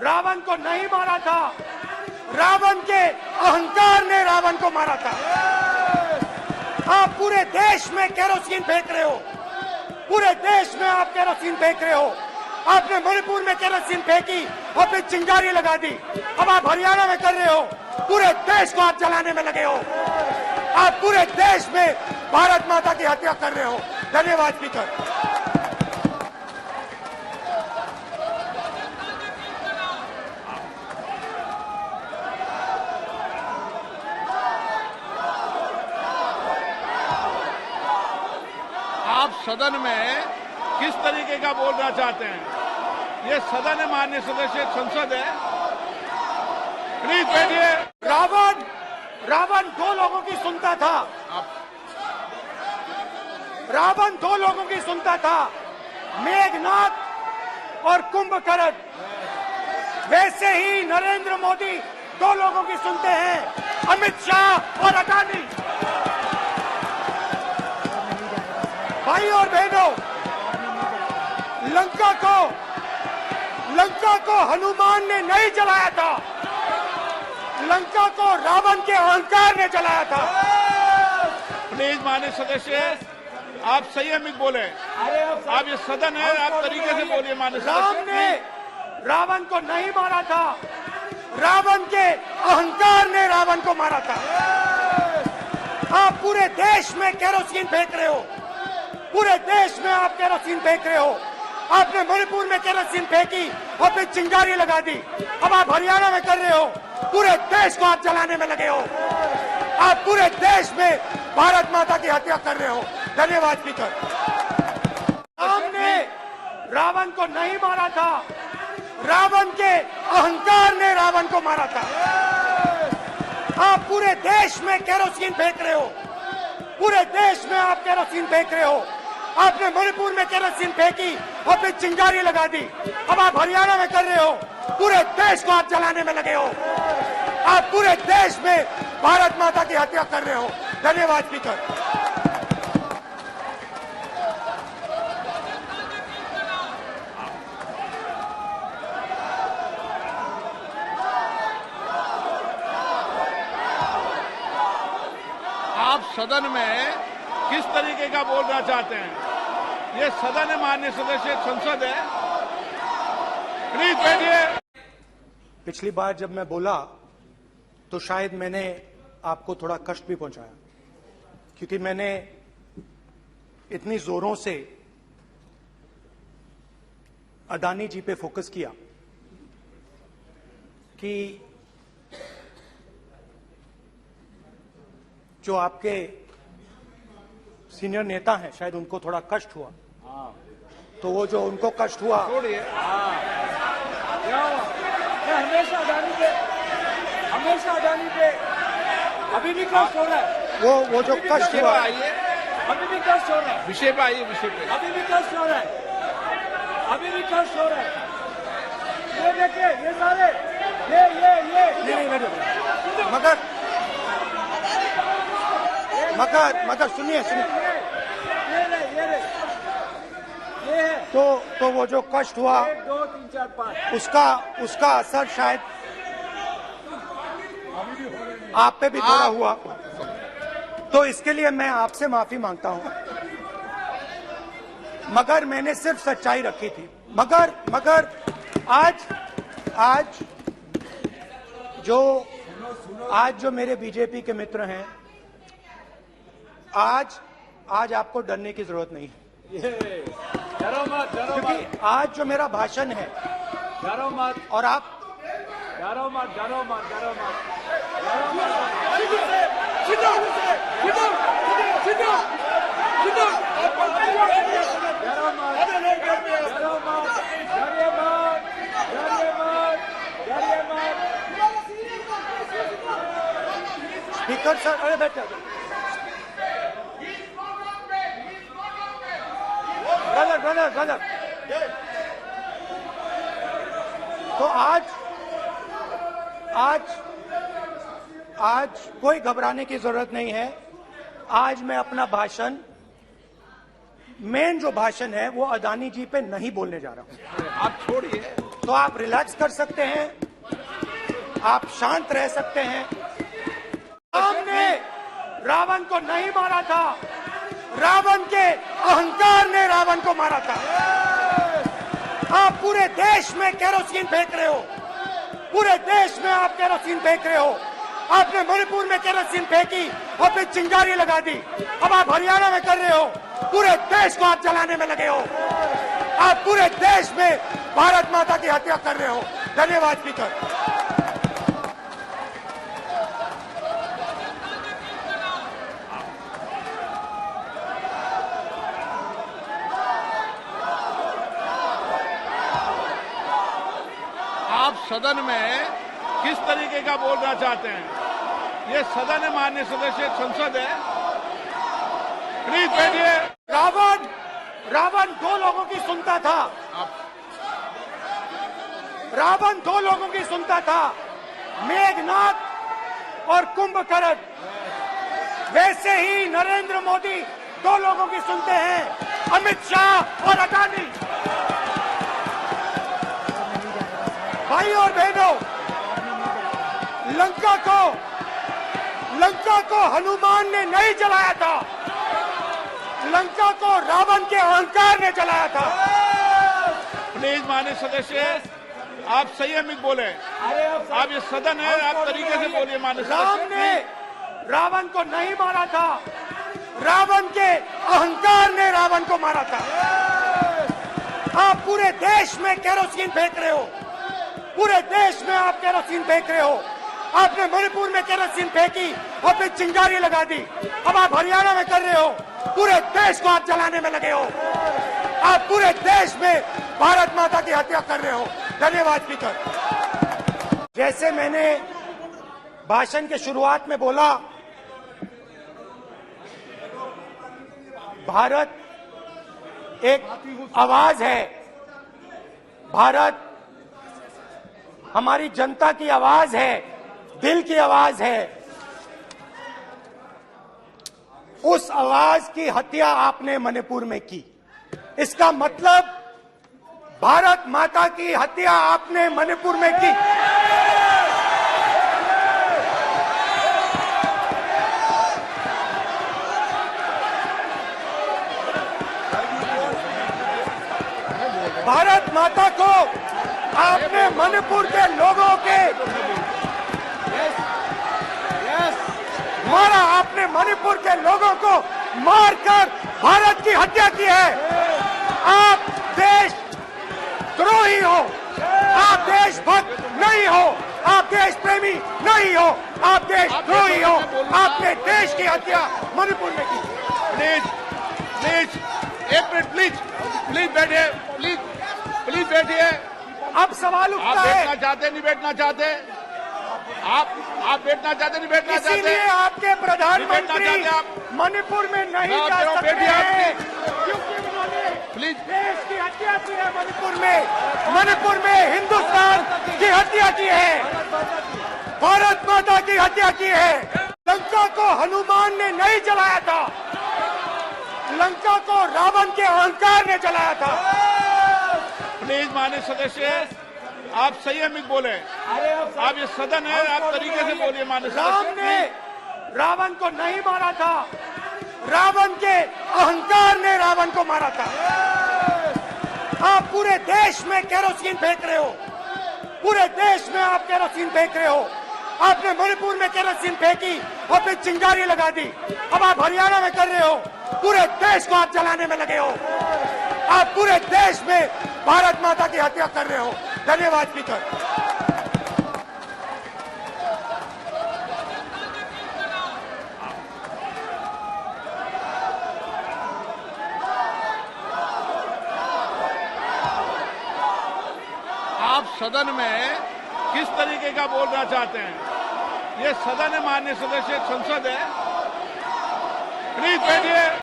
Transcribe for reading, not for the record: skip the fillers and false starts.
रावण को नहीं मारा था, रावण के अहंकार ने रावण को मारा था। आप पूरे देश में केरोसिन फेंक रहे हो, पूरे देश में आप केरोसिन फेंक रहे हो। आपने मणिपुर में केरोसिन फेंकी और फिर चिंगारी लगा दी। अब आप हरियाणा में कर रहे हो, पूरे देश को आप जलाने में लगे हो। आप पूरे देश में भारत माता की हत्या कर रहे हो। धन्यवाद स्पीकर। आप सदन में किस तरीके का बोलना चाहते हैं? ये सदन है, माननीय सदस्य, संसद है। प्लीज बैठिए। रावण दो लोगों की सुनता था। रावण दो लोगों की सुनता था, मेघनाथ और कुंभकर्ण। वैसे ही नरेंद्र मोदी दो लोगों की सुनते हैं, अमित शाह और अडानी। भाई और बहनों, लंका को हनुमान ने नहीं जलाया था, लंका को रावण के अहंकार ने जलाया था। प्लीज माननीय सदस्य, आप संयमित बोले। आप ये सदन है, आप तरीके से बोलिए। माननीय सदस्य, रावण को नहीं मारा था, रावण के अहंकार ने रावण को मारा था। आप पूरे देश में केरोसिन फेंक रहे हो, पूरे देश में आप केरोसिन फेंक रहे हो। आपने मणिपुर में केरोसिन फेंकी और फिर चिंगारी लगा दी। अब आप हरियाणा में कर रहे हो, पूरे देश को आप जलाने में लगे हो। आप पूरे देश में भारत माता की हत्या कर रहे हो। धन्यवाद स्पीकर। हमने रावण को नहीं मारा था, रावण के अहंकार ने रावण को मारा था। आप पूरे देश में केरोसिन फेंक रहे हो, पूरे देश में आप केरोसिन फेंक रहे हो। आपने मणिपुर में केरोसिन फेंकी और फिर चिंगारी लगा दी। अब आप हरियाणा में कर रहे हो, पूरे देश को आप जलाने में लगे हो। आप पूरे देश में भारत माता की हत्या कर रहे हो। धन्यवाद स्पीकर। आप सदन में किस तरीके का बोलना चाहते हैं? ये सदन है, माननीय सदस्य, संसद है। प्लीज बैठिए। पिछली बार जब मैं बोला तो शायद मैंने आपको थोड़ा कष्ट भी पहुंचाया, क्योंकि मैंने इतनी जोरों से अडानी जी पे फोकस किया कि जो आपके सीनियर नेता हैं, शायद उनको थोड़ा कष्ट हुआ। तो वो जो उनको कष्ट हुआ, छोड़िए। हमेशा अडानी पे अभी भी कष्ट हो रहा है। वो जो कष्ट हुआ, अभी भी कष्ट हो रहा है। विषय पे आइए, विषय पे। अभी भी कष्ट हो रहा है, अभी भी कष्ट हो रहा है। ये देखिए, ये सारे नहीं, मगर सुनिए। ये है। तो वो जो कष्ट हुआ, 1 2 3 4 5 उसका असर शायद आप पे भी थोड़ा हुआ। तो इसके लिए मैं आपसे माफी मांगता हूं, मगर मैंने सिर्फ सच्चाई रखी थी। मगर आज जो मेरे बीजेपी के मित्र हैं, आज आपको डरने की जरूरत नहीं है। डरो मत, क्योंकि आज जो मेरा भाषण है, डरो मत, और आप डरो मत। स्पीकर सर, अरे बैठ जाओ। ब्रदर तो आज कोई घबराने की जरूरत नहीं है। आज मैं अपना भाषण, मेन जो भाषण है वो अडानी जी पे नहीं बोलने जा रहा हूं। आप छोड़िए। तो आप रिलैक्स कर सकते हैं, आप शांत रह सकते हैं। राम ने रावण को नहीं मारा था, रावण के अहंकार ने रावण को मारा था। आप पूरे देश में केरोसिन फेंक रहे हो, पूरे देश में आप केरोसिन फेंक रहे हो। आपने मणिपुर में केरोसिन फेंकी और फिर चिंगारी लगा दी। अब आप हरियाणा में कर रहे हो, पूरे देश को आप जलाने में लगे हो। आप पूरे देश में भारत माता की हत्या कर रहे हो। धन्यवाद स्पीकर। आप सदन में किस तरीके का बोलना चाहते हैं? ये सदन है, माननीय सदस्य, संसद है। प्लीज बैठिए। रावण दो लोगों की सुनता था, रावण दो लोगों की सुनता था, मेघनाथ और कुंभकर्ण। वैसे ही नरेंद्र मोदी दो लोगों की सुनते हैं, अमित शाह और अडानी। भाई और बहनों, लंका को हनुमान ने नहीं जलाया था, लंका को रावण के अहंकार ने जलाया था। प्लीज माननीय सदस्य, आप संयमित बोले। आप ये सदन है, आप तरीके से बोलिए। माननीय राम सदस्य, ने रावण को नहीं मारा था, रावण के अहंकार ने रावण को मारा था। आप पूरे देश में केरोसिन फेंक रहे हो, पूरे देश में आप केरोसिन फेंक रहे हो। आपने मणिपुर में केरोसिन फेंकी और फिर चिंगारी लगा दी। अब आप हरियाणा में कर रहे हो, पूरे देश को आप जलाने में लगे हो। आप पूरे देश में भारत माता की हत्या कर रहे हो। धन्यवाद स्पीकर। जैसे मैंने भाषण के शुरुआत में बोला, भारत एक आवाज है, भारत हमारी जनता की आवाज है, दिल की आवाज है। उस आवाज की हत्या आपने मणिपुर में की। इसका मतलब भारत माता की हत्या आपने मणिपुर में की। भारत माता को आपने मणिपुर के लोगों के मारा, आपने मणिपुर के लोगों को मारकर भारत की हत्या की है। आप देश द्रोही हो, आप देशभक्त नहीं हो, आप देश प्रेमी नहीं हो, आप देशद्रोही हो। आपने देश की हत्या मणिपुर में की। प्लीज एक मिनट, प्लीज बैठिए, प्लीज बैठिए। अब सवाल आप उठता है, बैठना चाहते नहीं बैठना चाहते? आप बैठना चाहते नहीं बैठना चाहते? इसीलिए आपके बैठना प्रधानमंत्री चाहते आप? मणिपुर में नहीं मैं जा आपको सकते बैठिए आप हैं, क्योंकि उन्होंने प्लीज। देश की हत्या की है। मणिपुर में हिंदुस्तान की हत्या की है, भारत माता की हत्या की है। लंका को हनुमान ने नहीं जलाया था, लंका को रावण के अहंकार ने जलाया था। प्लीज माननीय सदस्य, आप संयमित बोले। आप ये सदन है, आप तरीके से बोलिए। माननीय राम सदस्य, ने रावण को नहीं मारा था, रावण के अहंकार ने रावण को मारा था। आप पूरे देश में केरोसिन फेंक रहे हो, पूरे देश में आप केरोसिन फेंक रहे हो। आपने मणिपुर में केरोसिन फेंकी और फिर चिंगारी लगा दी। अब आप हरियाणा में कर रहे हो, पूरे देश को आप जलाने में लगे हो। आप पूरे देश में भारत माता की हत्या कर रहे हो। धन्यवाद स्पीकर। आप सदन में किस तरीके का बोलना चाहते हैं? ये सदन है, माननीय सदस्य, संसद है। प्लीज बैठिए।